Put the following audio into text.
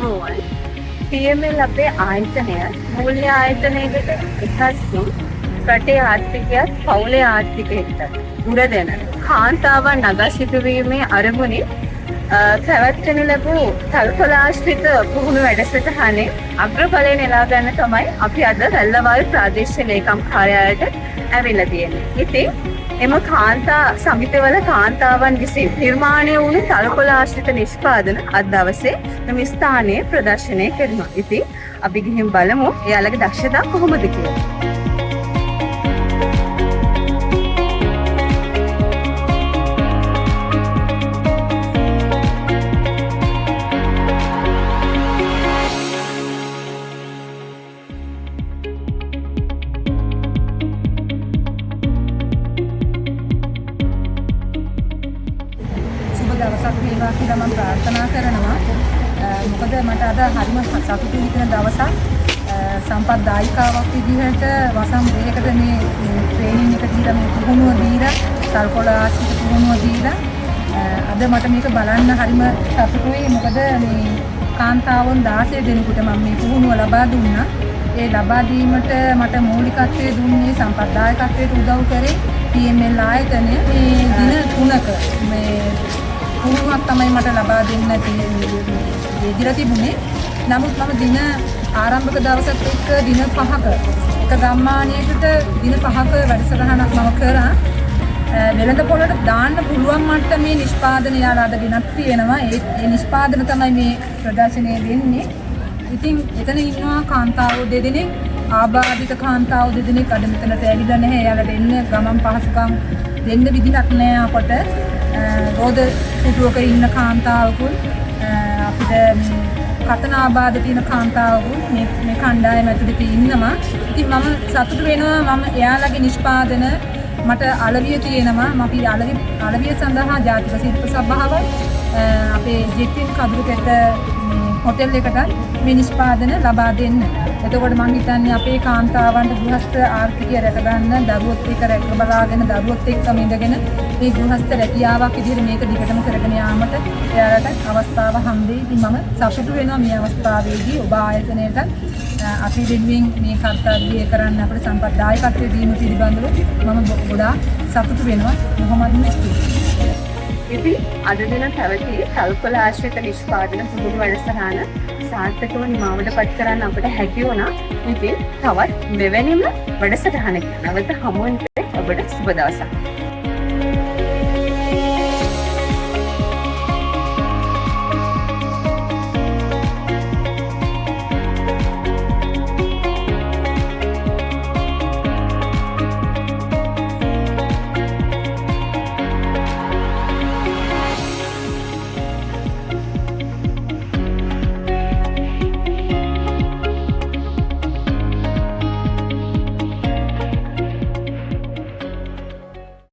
අයිබෝවන් PML අපේ ආයතනය මූල්‍ය ආයතනයකට එකතු රටේ ආර්ථිකයත් පවුලේ ආර්ථිකයත් උර දෙන කාන්තාවන් නගා සිටුවීමේ අරමුණින් පැවැත්වෙනු ලැබූ තල්පලාශ්‍රිත පුහුණු වැඩසටහනේ අග්‍රඵලය නෙලා ගන්න තමයි අපි අද වැල්ලවාල් ප්‍රාදේශීය ලේකම් කාර්යාලයට ඇවිල්ලා තියෙන්නේ. ඉතින් එම කාන්තා සමිතිවල කාන්තාවන් විසින් නිර්මාණය වුණු තල්පලාශ්‍රිත නිෂ්පාදන අද දවසේ මෙම ස්ථානයේ ප්‍රදර්ශනය කරනවා. ඉතින් අපි ගිහින් බලමු එයාලගේ දක්ෂතා කොහොමද කියලා. දවසක් වේවා කියලා මම ප්‍රාර්ථනා කරනවා. මොකද මට අද හරිම සතුටුයි හිතෙන දවසක්. සම්පත් දායිකාවක් විදිහට වසම් දෙකකට මේ ට්‍රේනින් එක දීලා මේ පුහුණුව දීලා තල්කොළ ආශ්‍රිත පුහුණුව දීලා අද මට මේක බලන්න හරිම සතුටුයි. මොකද මේ කාන්තාවන් 16 දෙනෙකුට මම මේ පුහුණුව ලබා දුන්නා. ඒ ලබා දීමට මට මූලිකත්වයේ දුන්නේ සම්පත් දායකත්වයට උදව් කරේ PML ආයතනය. මේ දින 3ක මේ පුහුණුවක් තමයි මට ලබා දෙන්න යෙදිලා තිබුණේ. නමුත් මම දින ආරම්භක දවසත් එක්ක දින 5ක එක ගම්මානයකට දින 5ක වැඩසටහනක් මම කරා. වෙළඳ පොළට දාන්න පුළුවන් මට්ටමේ නිෂ්පාදන යාලා අද ගෙනත් තියෙනවා. ඒ නිෂ්පාදන තමයි මේ ප්‍රදර්ශනයේ වෙන්නේ. ඉතින් එතන ඉන්නවා කාන්තාවෝ දෙදෙනෙක්, ආබාධිත කාන්තාවෝ දෙදෙනෙක් අද මෙතනට ඇවිල්ලා නැහැ. එයාලා දෙන්න ගමන් පහසුකම් දෙන්න විදිහක් නැහැ අපට. රෝද පුටුවක ඉන්න කාන්තාවකුත් අපිට කතන ආබාධ තියෙන කාන්තාවකුත් මේ කණ්ඩායම ඇතුළත ඉන්නවා. ඉතින් මම සතුටු වෙනවා. මම එයාලගේ නිෂ්පාදන මට අලවිය තියෙනවා. අපි අලවිය සඳහා ජාතික ශිල්ප සභාවයි අපේ ජෙටින් කඳුරුපෙත හොටෙල් එකකට මේ නිෂ්පාදන ලබා දෙන්න. එතකොට මම හිතන්නේ අපේ කාන්තාවන්ට ගෘහස්ත ආර්ථිකය රැක ගන්න, දරුවොත් එක්ක රැක බලාගෙන දරුවොත් එක්කම ඉඳගෙන මේ ගෘහස්ත රැකියාවක් විදිහට මේක දිගටම කරගෙන යාමට එයාලට අවස්ථාව හම්බෙයි. ඉතින් මම සතුටු වෙනවා මේ අවස්ථාවේදී ඔබ ආයතනයට අපි වෙනුවෙන් මේ කර්තව්‍යය කරන්න අපිට සම්පත් දායකත්වයේ දීම පිළිබඳව මම ගොඩාක් සතුටු වෙනවා. මොහොමඩ්ම ස්තුතියි. ඉතින් අද දින පැවති තල්කොළ ආශ්‍රිත නිෂ්පාදන පුහුණු වැඩසටහන සාර්ථකව නිමවට පත් කරන්න අපිට හැකි වුණා. ඉතින් තවත් මෙවැනිම වැඩසටහනක නැවත හමු වෙන්න ඔබට සුබ දවසක්.